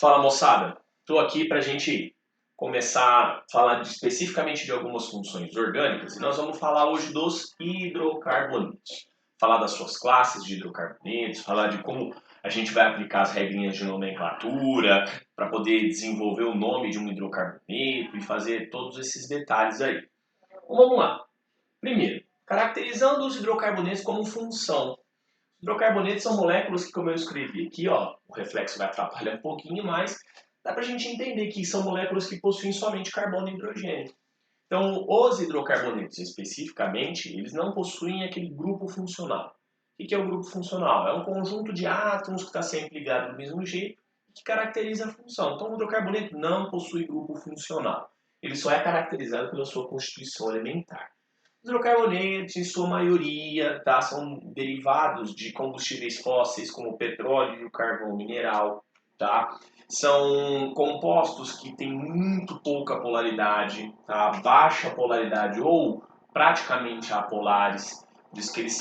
Fala, moçada, estou aqui para a gente começar a falar especificamente de algumas funções orgânicas e nós vamos falar hoje dos hidrocarbonetos. Falar das suas classes de hidrocarbonetos, falar de como a gente vai aplicar as regrinhas de nomenclatura para poder desenvolver o nome de um hidrocarboneto e fazer todos esses detalhes aí. Então, vamos lá. Primeiro, caracterizando os hidrocarbonetos como função. Hidrocarbonetos são moléculas que, como eu escrevi aqui, ó, o reflexo vai atrapalhar um pouquinho, mas dá para a gente entender que são moléculas que possuem somente carbono e hidrogênio. Então, os hidrocarbonetos, especificamente, eles não possuem aquele grupo funcional. O que é o grupo funcional? É um conjunto de átomos que está sempre ligado do mesmo jeito e que caracteriza a função. Então, o hidrocarboneto não possui grupo funcional. Ele só é caracterizado pela sua constituição elementar. Os hidrocarbonetos, em sua maioria, tá, são derivados de combustíveis fósseis, como o petróleo e o carvão mineral. Tá? São compostos que têm muito pouca polaridade, tá? Baixa polaridade ou praticamente apolares, por isso que eles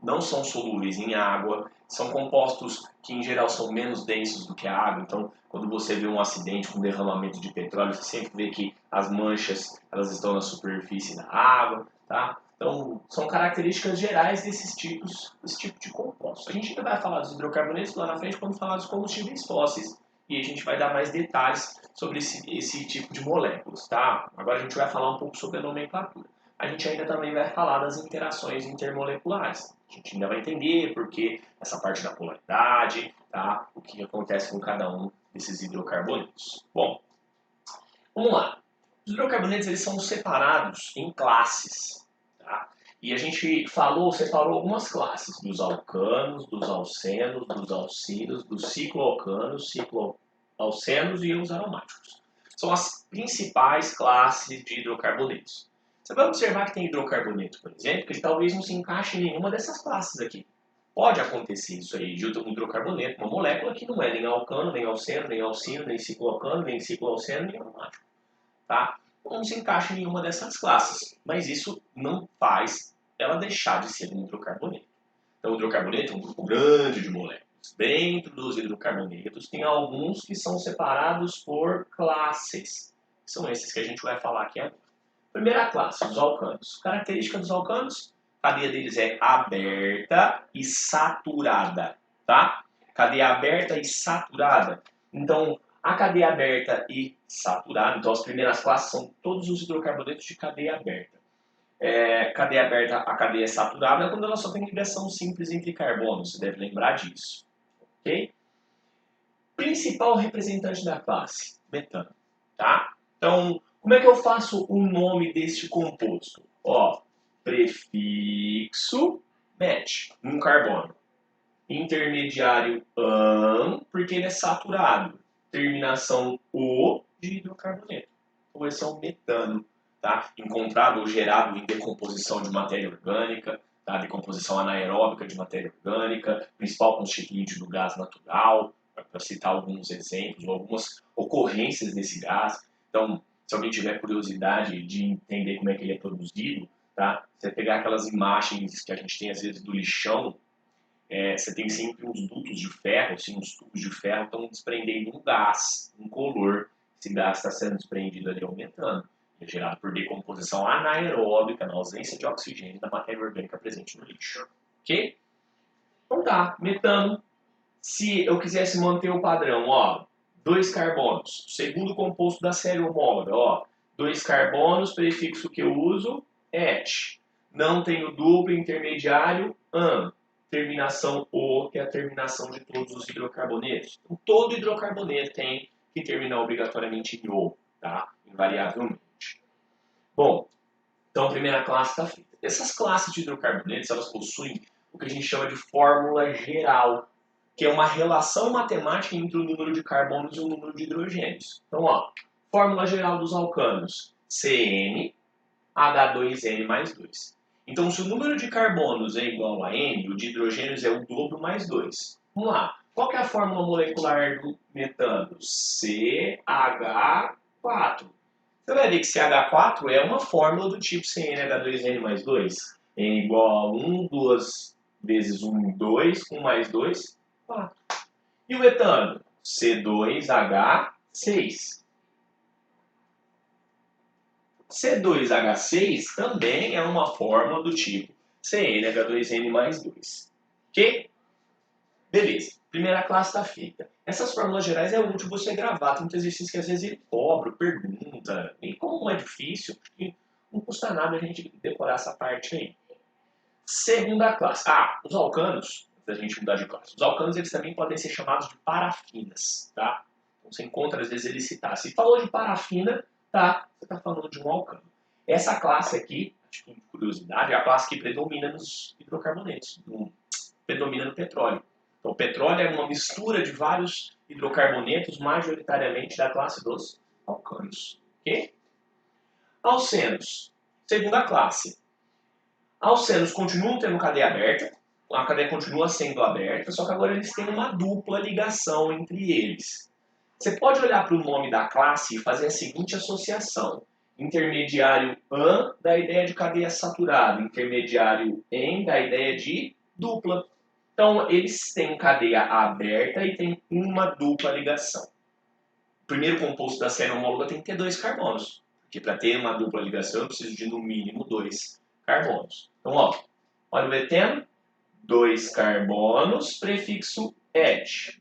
não são solúveis em água. São compostos que, em geral, são menos densos do que a água. Então, quando você vê um acidente com derramamento de petróleo, você sempre vê que as manchas elas estão na superfície da água. Tá? Então, são características gerais desse tipo de composto. A gente ainda vai falar dos hidrocarbonetos lá na frente quando falar dos combustíveis fósseis. E a gente vai dar mais detalhes sobre esse tipo de moléculas. Tá? Agora a gente vai falar um pouco sobre a nomenclatura. A gente ainda também vai falar das interações intermoleculares. A gente ainda vai entender porque essa parte da polaridade, tá? O que acontece com cada um desses hidrocarbonetos. Bom, vamos lá. Os hidrocarbonetos eles são separados em classes. Tá? E a gente separou algumas classes, dos alcanos, dos alcenos, dos alcinos, dos cicloalcanos, cicloalcenos e os aromáticos. São as principais classes de hidrocarbonetos. Você vai observar que tem hidrocarboneto, por exemplo, que ele talvez não se encaixe em nenhuma dessas classes aqui. Pode acontecer isso aí, de um hidrocarboneto, uma molécula que não é nem alcano, nem alceno, nem alcino, nem cicloalcano, nem cicloalceno, nem aromático. Tá? Não se encaixa em nenhuma dessas classes, mas isso não faz ela deixar de ser um hidrocarboneto. Então, o hidrocarboneto é um grupo grande de moléculas. Dentro dos hidrocarbonetos, tem alguns que são separados por classes. São esses que a gente vai falar aqui agora. Primeira classe, os alcanos. Característica dos alcanos, a cadeia deles é aberta e saturada. Tá? Cadeia aberta e saturada. Então, a cadeia aberta e saturada, então as primeiras classes são todos os hidrocarbonetos de cadeia aberta. Cadeia aberta, a cadeia saturada é quando ela só tem ligação simples entre carbonos, você deve lembrar disso. Ok? Principal representante da classe, metano. Tá? Então, como é que eu faço o nome deste composto? Ó, prefixo met, um carbono. Intermediário an, porque ele é saturado. Terminação o de hidrocarboneto. Então esse é o metano, tá? Encontrado ou gerado em decomposição de matéria orgânica, tá? Decomposição anaeróbica de matéria orgânica, principal constituinte do gás natural, para citar alguns exemplos ou algumas ocorrências desse gás. Então, se alguém tiver curiosidade de entender como é que ele é produzido, tá? Você pegar aquelas imagens que a gente tem às vezes do lixão, você tem sempre uns dutos de ferro, assim, uns tubos de ferro estão desprendendo um gás, um color. Esse gás está sendo desprendido ali aumentando. É gerado por decomposição anaeróbica, na ausência de oxigênio da matéria orgânica presente no lixo. Ok? Então tá, metano. Se eu quisesse manter o padrão, ó, 2 carbonos. Segundo composto da série homóloga, ó, 2 carbonos, prefixo que eu uso, et. Não tenho duplo intermediário, an. Terminação O, que é a terminação de todos os hidrocarbonetos. Então, todo hidrocarboneto tem que terminar obrigatoriamente em O, tá? Invariavelmente. Bom, então a primeira classe está feita. Essas classes de hidrocarbonetos, elas possuem o que a gente chama de fórmula geral, que é uma relação matemática entre o número de carbonos e o número de hidrogênios. Então, ó, fórmula geral dos alcanos, CnH2n mais 2. Então, se o número de carbonos é igual a N, o de hidrogênios é o dobro mais 2. Vamos lá. Qual que é a fórmula molecular do metano? CH4. Você vai ver que CH4 é uma fórmula do tipo CnH2n mais 2. N igual a 1, 2 vezes 1, 2, 1 mais 2, 4. E o etano? C2H6. C2H6 também é uma fórmula do tipo CnH2n mais 2. Ok? Beleza. Primeira classe está feita. Essas fórmulas gerais é útil você gravar. Tem muitos exercícios que às vezes ele cobra, pergunta. E como é difícil, não custa nada a gente decorar essa parte aí. Segunda classe. Os alcanos, da gente mudar de classe. Os alcanos eles também podem ser chamados de parafinas, tá? Então você encontra às vezes ele citar. Se falou de parafina, tá? Você está falando de um alcano. Essa classe aqui, tipo de curiosidade, é a classe que predomina nos hidrocarbonetos, predomina no petróleo. Então, o petróleo é uma mistura de vários hidrocarbonetos, majoritariamente da classe dos alcanos. Ok? Alcenos, segunda classe. Alcenos continuam tendo cadeia aberta, a cadeia continua sendo aberta, só que agora eles têm uma dupla ligação entre eles. Você pode olhar para o nome da classe e fazer a seguinte associação. Intermediário AN da ideia de cadeia saturada, intermediário EN da ideia de dupla. Então, eles têm cadeia aberta e tem uma dupla ligação. O primeiro composto da série homóloga tem que ter 2 carbonos, porque para ter uma dupla ligação eu preciso de no mínimo 2 carbonos. Então, olha o eteno, 2 carbonos, prefixo et.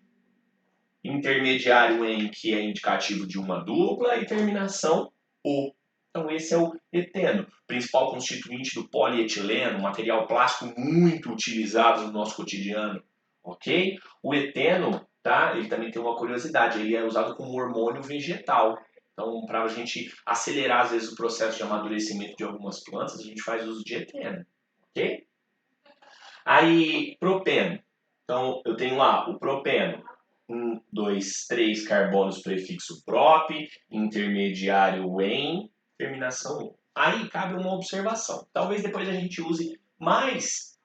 Intermediário em, que é indicativo de uma dupla, e terminação o. Então, esse é o eteno, principal constituinte do polietileno, um material plástico muito utilizado no nosso cotidiano. Ok? O eteno, tá? Ele também tem uma curiosidade, ele é usado como hormônio vegetal. Então, para a gente acelerar, às vezes, o processo de amadurecimento de algumas plantas, a gente faz uso de eteno. Ok? Aí, propeno. Então, eu tenho lá o propeno. 1, 2, 3 carbonos, prefixo prop, intermediário em, terminação 1. Aí cabe uma observação. Talvez depois a gente use mais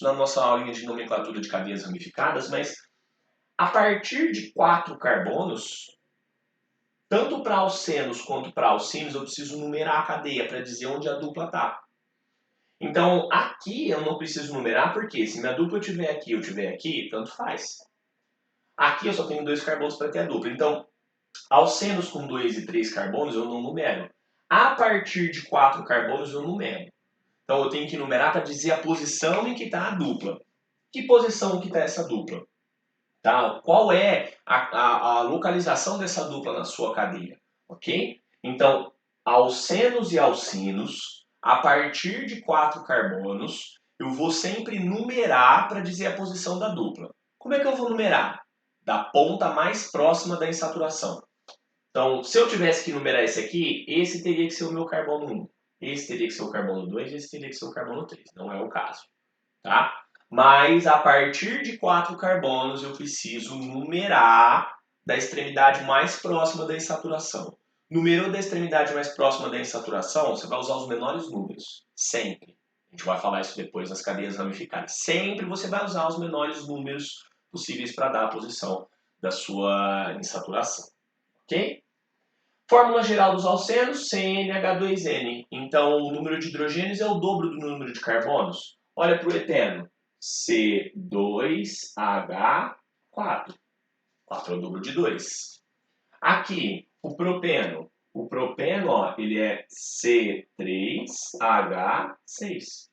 na nossa aulinha de nomenclatura de cadeias ramificadas, mas a partir de 4 carbonos, tanto para alcenos quanto para alcinos, eu preciso numerar a cadeia para dizer onde a dupla está. Então, aqui eu não preciso numerar, porque se minha dupla estiver aqui ou estiver aqui, tanto faz. Aqui eu só tenho 2 carbonos para ter a dupla. Então, alcenos com 2 e 3 carbonos eu não numero. A partir de 4 carbonos eu numero. Então, eu tenho que numerar para dizer a posição em que está a dupla. Que posição que está essa dupla? Tá? Qual é a localização dessa dupla na sua cadeia? Ok? Então, alcenos e alcinos, a partir de 4 carbonos, eu vou sempre numerar para dizer a posição da dupla. Como é que eu vou numerar? Da ponta mais próxima da insaturação. Então, se eu tivesse que numerar esse aqui, esse teria que ser o meu carbono 1. Esse teria que ser o carbono 2, esse teria que ser o carbono 3. Não é o caso. Tá? Mas a partir de 4 carbonos eu preciso numerar da extremidade mais próxima da insaturação. Numerou da extremidade mais próxima da insaturação, você vai usar os menores números. Sempre. A gente vai falar isso depois nas cadeias ramificadas. Sempre você vai usar os menores números possíveis para dar a posição da sua insaturação. Ok? Fórmula geral dos alcenos, CnH2n. Então, o número de hidrogênios é o dobro do número de carbonos. Olha para o eteno. C2H4. 4 é o dobro de 2. Aqui, o propeno. O propeno, ele é C3H6.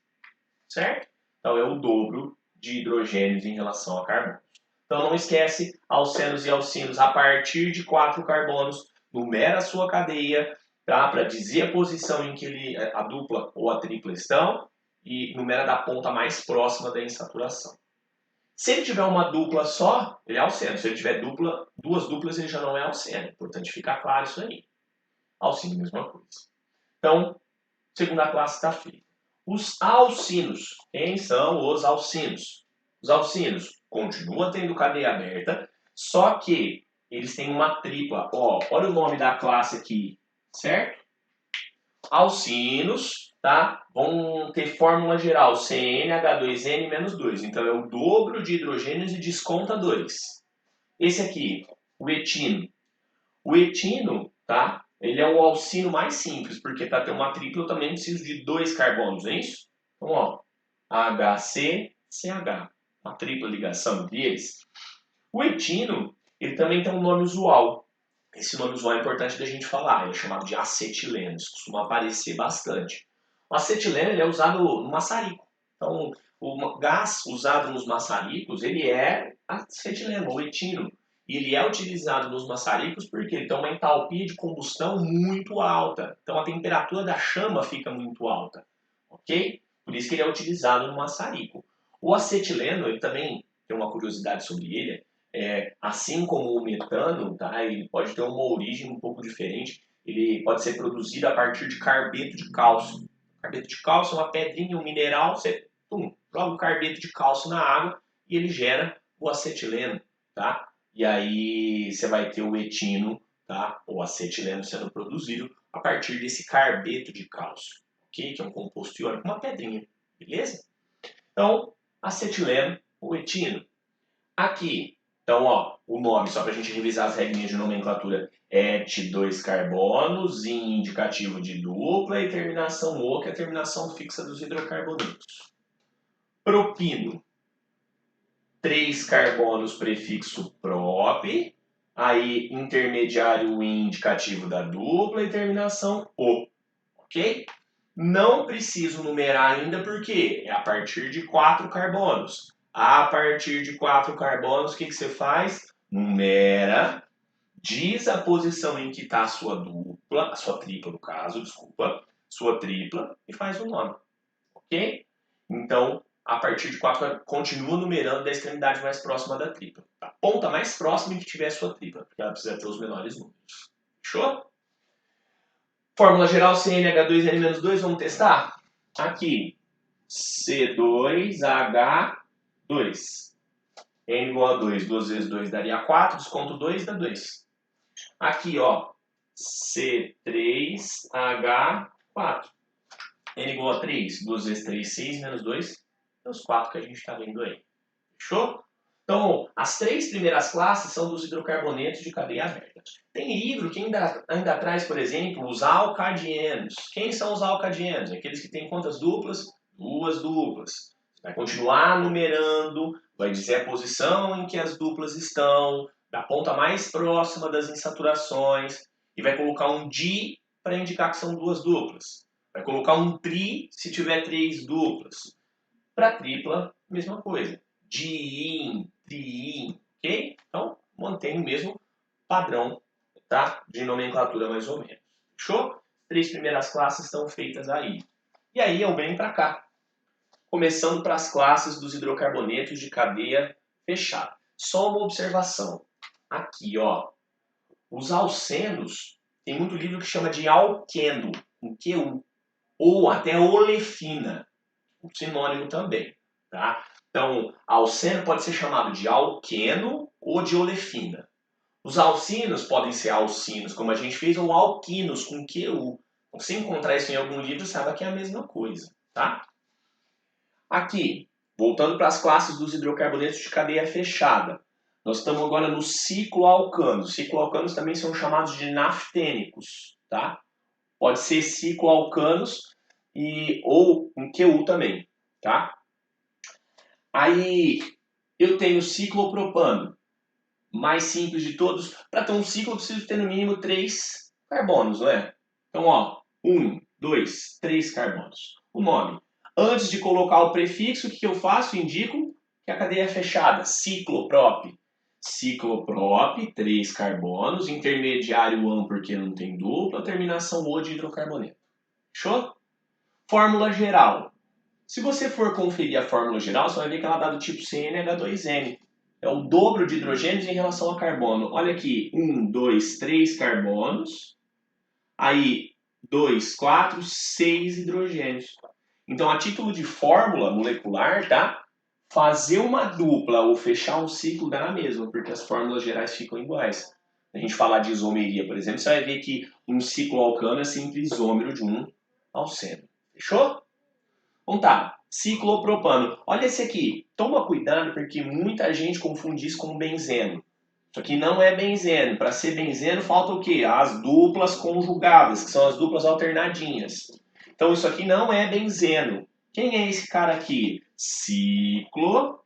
Certo? Então, é o dobro de hidrogênios em relação a carbonos. Então, não esquece, alcenos e alcinos, a partir de 4 carbonos, numera a sua cadeia, tá? Para dizer a posição em que a dupla ou a tripla estão, e numera da ponta mais próxima da insaturação. Se ele tiver uma dupla só, ele é alceno. Se ele tiver duas duplas, ele já não é alceno. Importante ficar claro isso aí. Alcino, mesma coisa. Então, segunda classe está feita. Os alcinos. Quem são os alcinos? Os alcinos continuam tendo cadeia aberta, só que eles têm uma tripla. Olha o nome da classe aqui, certo? Alcinos, tá? Vão ter fórmula geral CnH2n menos 2. Então, é o dobro de hidrogênios e desconta 2. Esse aqui, o etino. O etino, tá? Ele é o alcino mais simples, porque para ter uma tripla eu também preciso de 2 carbonos, não é isso? Então, HCCH, uma tripla ligação entre eles. O etino, ele também tem um nome usual. Esse nome usual é importante da gente falar, ele é chamado de acetileno, isso costuma aparecer bastante. O acetileno ele é usado no maçarico. Então, o gás usado nos maçaricos, ele é acetileno, ou etino. E ele é utilizado nos maçaricos porque ele tem uma entalpia de combustão muito alta. Então, a temperatura da chama fica muito alta, ok? Por isso que ele é utilizado no maçarico. O acetileno, ele também tem uma curiosidade sobre ele, assim como o metano, tá? Ele pode ter uma origem um pouco diferente. Ele pode ser produzido a partir de carbeto de cálcio. Carbeto de cálcio é uma pedrinha, um mineral, você joga o carbeto de cálcio na água e ele gera o acetileno, tá? E aí você vai ter o etino, tá? O acetileno sendo produzido a partir desse carbeto de cálcio, ok? Que é um composto iônico, uma pedrinha, beleza? Então, acetileno, o etino. Aqui, então, ó, o nome, só para a gente revisar as regrinhas de nomenclatura, et 2 carbonos, indicativo de dupla e terminação O, que é a terminação fixa dos hidrocarbonetos. Propino, 3 carbonos, prefixo prop, aí intermediário indicativo da dupla e terminação O, ok? Não preciso numerar ainda porque é a partir de 4 carbonos. A partir de 4 carbonos, o que você faz? Numera, diz a posição em que está a sua dupla, a sua tripla no caso, desculpa, sua tripla, e faz o nome, ok? Então, a partir de 4, continua numerando da extremidade mais próxima da tripla. A ponta mais próxima em que tiver a sua tripla, porque ela precisa ter os menores números. Fechou? Fórmula geral CnH2n-2, vamos testar? Aqui, C2H2. N igual a 2, 2 vezes 2 daria 4, desconto 2 dá 2. Aqui, ó, C3H4. N igual a 3, 2 vezes 3, 6, menos 2, é os 4 que a gente está vendo aí. Fechou? Então, as 3 primeiras classes são dos hidrocarbonetos de cadeia aberta. Tem livro que ainda traz, por exemplo, os alcadienos. Quem são os alcadienos? Aqueles que têm quantas duplas? 2 duplas. Vai continuar numerando, vai dizer a posição em que as duplas estão, da ponta mais próxima das insaturações, e vai colocar um di para indicar que são 2 duplas. Vai colocar um tri se tiver 3 duplas. Para tripla, mesma coisa. Diin, triin, ok? Então, mantém o mesmo padrão, tá? De nomenclatura mais ou menos. Fechou? 3 primeiras classes estão feitas aí. E aí eu venho para cá. Começando para as classes dos hidrocarbonetos de cadeia fechada. Só uma observação. Aqui, ó. Os alcenos, tem muito livro que chama de alqueno, com QU. Ou até olefina, um sinônimo também, tá? Então, alceno pode ser chamado de alqueno ou de olefina. Os alcinos podem ser alcinos, como a gente fez, ou alquinos, com QU. Então, se encontrar isso em algum livro, saiba que é a mesma coisa, tá? Aqui, voltando para as classes dos hidrocarbonetos de cadeia fechada. Nós estamos agora no cicloalcanos. Cicloalcanos também são chamados de naftênicos, tá? Pode ser cicloalcanos ou um QU também, tá? Aí eu tenho ciclopropano, mais simples de todos. Para ter um ciclo eu preciso ter no mínimo 3 carbonos, não é? Então, ó, 1, 2, 3 carbonos. O nome. Antes de colocar o prefixo, o que eu faço? Indico que a cadeia é fechada, cicloprop. Cicloprop, 3 carbonos, intermediário AN porque não tem dupla, terminação O de hidrocarboneto. Fechou? Fórmula geral. Se você for conferir a fórmula geral, você vai ver que ela dá do tipo CnH2n. É o dobro de hidrogênios em relação ao carbono. Olha aqui, 1, 2, 3 carbonos. Aí, 2, 4, 6 hidrogênios. Então, a título de fórmula molecular, tá? Fazer uma dupla ou fechar um ciclo dá na mesma, porque as fórmulas gerais ficam iguais. Se a gente falar de isomeria, por exemplo, você vai ver que um cicloalcano é sempre isômero de um alceno. Fechou? Então tá, ciclopropano. Olha esse aqui. Toma cuidado porque muita gente confunde isso com benzeno. Isso aqui não é benzeno. Para ser benzeno falta o quê? As duplas conjugadas, que são as duplas alternadinhas. Então isso aqui não é benzeno. Quem é esse cara aqui? Ciclo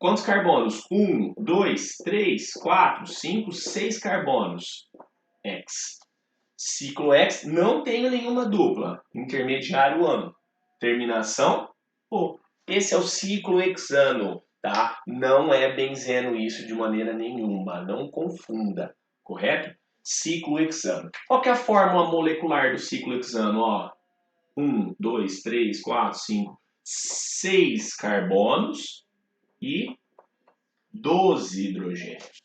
Quantos carbonos? 1, 2, 3, 4, 5, 6 carbonos. X. Ciclo X, não tenho nenhuma dupla. Intermediário ano. Terminação O. Esse é o ciclo hexano, tá? Não é benzeno isso de maneira nenhuma. Não confunda, correto? Ciclo hexano. Qual que é a fórmula molecular do ciclo hexano? Ó, 1, 2, 3, 4, 5, 6 carbonos e 12 hidrogênios.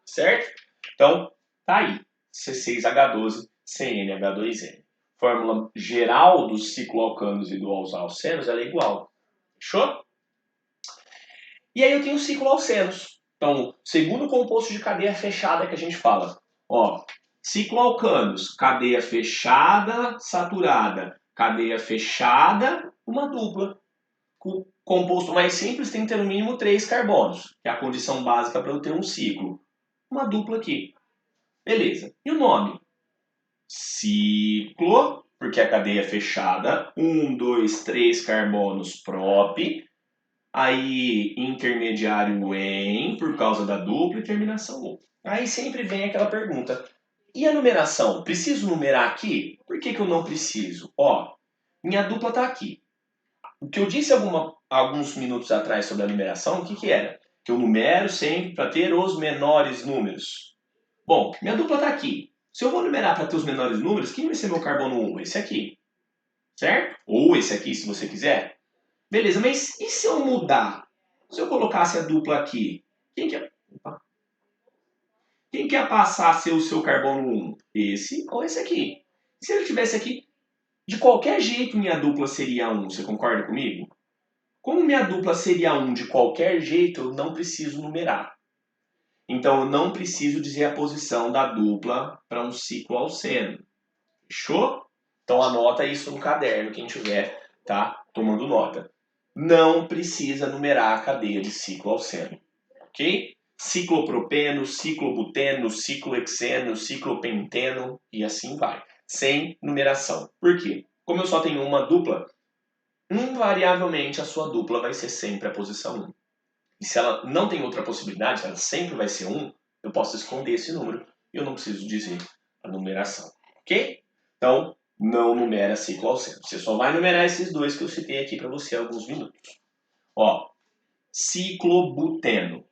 Certo? Então, tá aí. C6H12, CnH2n. Fórmula geral dos cicloalcanos e dos alcenos ela é igual. Fechou? E aí eu tenho o cicloalcenos. Então, segundo composto de cadeia fechada que a gente fala. Ó, cicloalcanos, cadeia fechada, saturada. Cadeia fechada, uma dupla. O composto mais simples tem que ter no mínimo 3 carbonos, que é a condição básica para eu ter um ciclo. Uma dupla aqui. Beleza. E o nome? Ciclo, porque a cadeia é fechada. 1, 2, 3 carbonos prop. Aí intermediário em, por causa da dupla, e terminação O. Aí sempre vem aquela pergunta. E a numeração? Preciso numerar aqui? Por que eu não preciso? Ó, minha dupla está aqui. O que eu disse alguns minutos atrás sobre a numeração, o que era? Que eu numero sempre para ter os menores números. Bom, minha dupla está aqui. Se eu vou numerar para ter os menores números, quem vai ser meu carbono 1? Esse aqui. Certo? Ou esse aqui, se você quiser. Beleza, mas e se eu mudar? Se eu colocasse a dupla aqui, quem que ia passar a ser o seu carbono 1? Esse ou esse aqui? Se ele tivesse aqui, de qualquer jeito minha dupla seria 1. Você concorda comigo? Como minha dupla seria 1 de qualquer jeito, eu não preciso numerar. Então, eu não preciso dizer a posição da dupla para um ciclo alceno. Fechou? Então, anota isso no caderno, quem tiver, tá? Tomando nota. Não precisa numerar a cadeia de ciclo alceno. Ok? Ciclopropeno, ciclobuteno, ciclohexeno, ciclopenteno e assim vai. Sem numeração. Por quê? Como eu só tenho uma dupla, invariavelmente a sua dupla vai ser sempre a posição 1. E se ela não tem outra possibilidade, ela sempre vai ser 1, eu posso esconder esse número e eu não preciso dizer a numeração. Ok? Então, não numera ciclo alceno. Você só vai numerar esses dois que eu citei aqui para você há alguns minutos. Ó, ciclobuteno.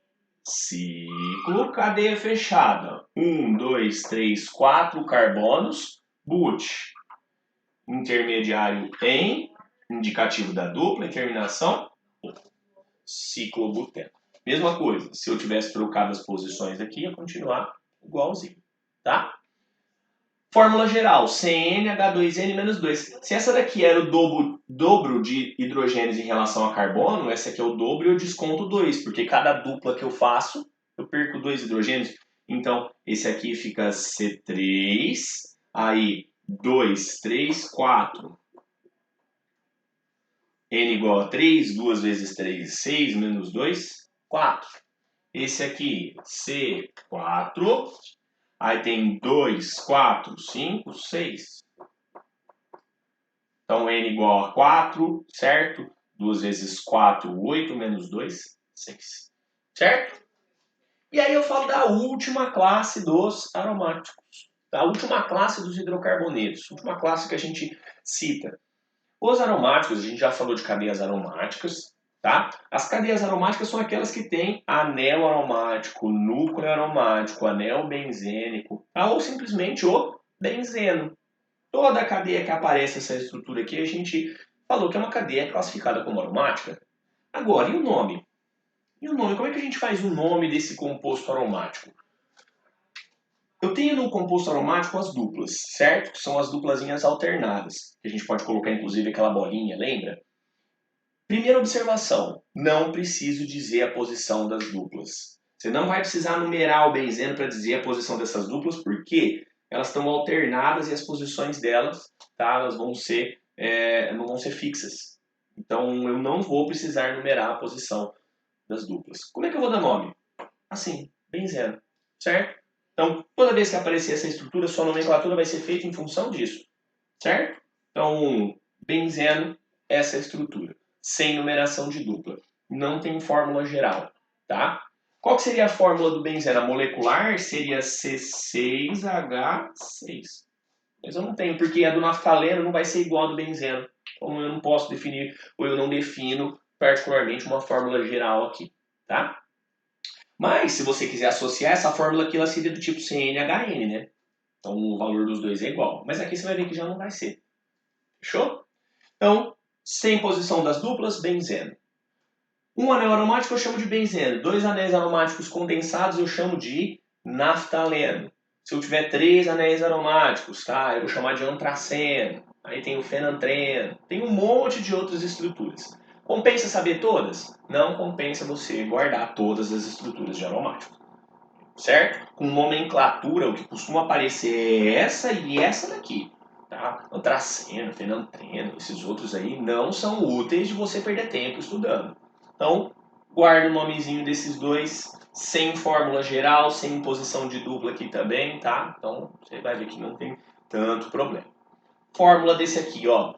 Ciclo, cadeia fechada. 1, 2, 3, 4 carbonos, but. Intermediário em, indicativo da dupla, e terminação, ciclobuteno. Mesma coisa, se eu tivesse trocado as posições aqui, ia continuar igualzinho, tá? Fórmula geral, CnH2n-2. Se essa daqui era o dobro de hidrogênios em relação a carbono, essa aqui é o dobro e eu desconto 2, porque cada dupla que eu faço, eu perco 2 hidrogênios. Então, esse aqui fica C3, aí 2, 3, 4. N igual a 3, 2 vezes 3, 6, menos 2, 4. Esse aqui, C4. Aí tem 2, 4, 5, 6. Então, N igual a 4, certo? 2 vezes 4, 8, menos 2, 6. Certo? E aí eu falo da última classe dos aromáticos. Da última classe dos hidrocarbonetos. Última classe que a gente cita. Os aromáticos, a gente já falou de cadeias aromáticas, tá? As cadeias aromáticas são aquelas que têm anel aromático, núcleo aromático, anel benzênico, tá? Ou simplesmente o benzeno. Toda a cadeia que aparece essa estrutura aqui, a gente falou que é uma cadeia classificada como aromática. Agora, e o nome? E o nome? Como é que a gente faz o nome desse composto aromático? Eu tenho no composto aromático as duplas, certo? Que são as duplazinhas alternadas. Que a gente pode colocar, inclusive, aquela bolinha, lembra? Primeira observação, não preciso dizer a posição das duplas. Você não vai precisar numerar o benzeno para dizer a posição dessas duplas, porque elas estão alternadas e as posições delas, tá, elas vão ser, não vão ser fixas. Então, eu não vou precisar numerar a posição das duplas. Como é que eu vou dar nome? Assim, benzeno, certo? Então, toda vez que aparecer essa estrutura, sua nomenclatura vai ser feita em função disso, certo? Então, benzeno, essa estrutura sem numeração de dupla. não tem fórmula geral, tá? Qual que seria a fórmula do benzeno? A molecular seria C6H6. Mas eu não tenho, porque a do naftaleno não vai ser igual a do benzeno. Então eu não posso definir, ou eu não defino particularmente uma fórmula geral aqui, tá? Mas, se você quiser associar essa fórmula aqui, ela seria do tipo CnHn, né? Então o valor dos dois é igual. Mas aqui você vai ver que já não vai ser. Fechou? Então, sem posição das duplas, benzeno. Um anel aromático eu chamo de benzeno. Dois anéis aromáticos condensados eu chamo de naftaleno. Se eu tiver três anéis aromáticos, tá? Eu vou chamar de antraceno. Aí tem o fenantreno. Tem um monte de outras estruturas. Compensa saber todas? Não compensa você guardar todas as estruturas de aromático. Certo? Com nomenclatura, o que costuma aparecer é essa e essa daqui. Tá? Antraceno, fenantreno, esses outros aí não são úteis de você perder tempo estudando. Então, guarda o nomezinho desses dois, sem fórmula geral, sem posição de dupla aqui também, tá? Então, você vai ver que não tem tanto problema. Fórmula desse aqui, ó.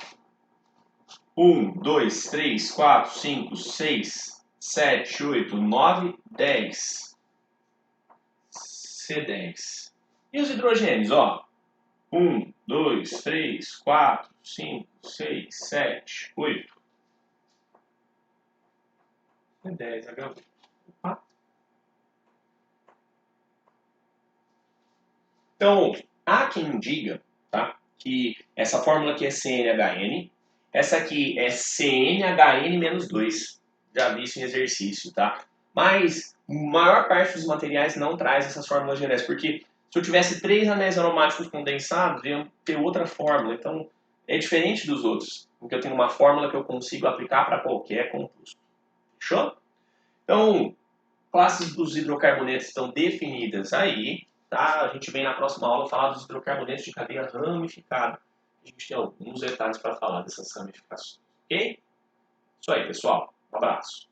1, 2, 3, 4, 5, 6, 7, 8, 9, 10. C10. E os hidrogênios, ó. 1, 2, 3, 4, 5, 6, 7, 8. C10, H8. Opa. Então, há quem diga, tá, que essa fórmula aqui é CnHn, essa aqui é CnHn menos 2. Já vi isso em exercício, tá? Mas a maior parte dos materiais não traz essas fórmulas gerais, porque se eu tivesse três anéis aromáticos condensados, iam ter outra fórmula. Então, é diferente dos outros, porque eu tenho uma fórmula que eu consigo aplicar para qualquer composto. Fechou? Então, classes dos hidrocarbonetos estão definidas aí, tá? A gente vem na próxima aula falar dos hidrocarbonetos de cadeia ramificada. A gente tem alguns detalhes para falar dessas ramificações, ok? Isso aí, pessoal. Um abraço.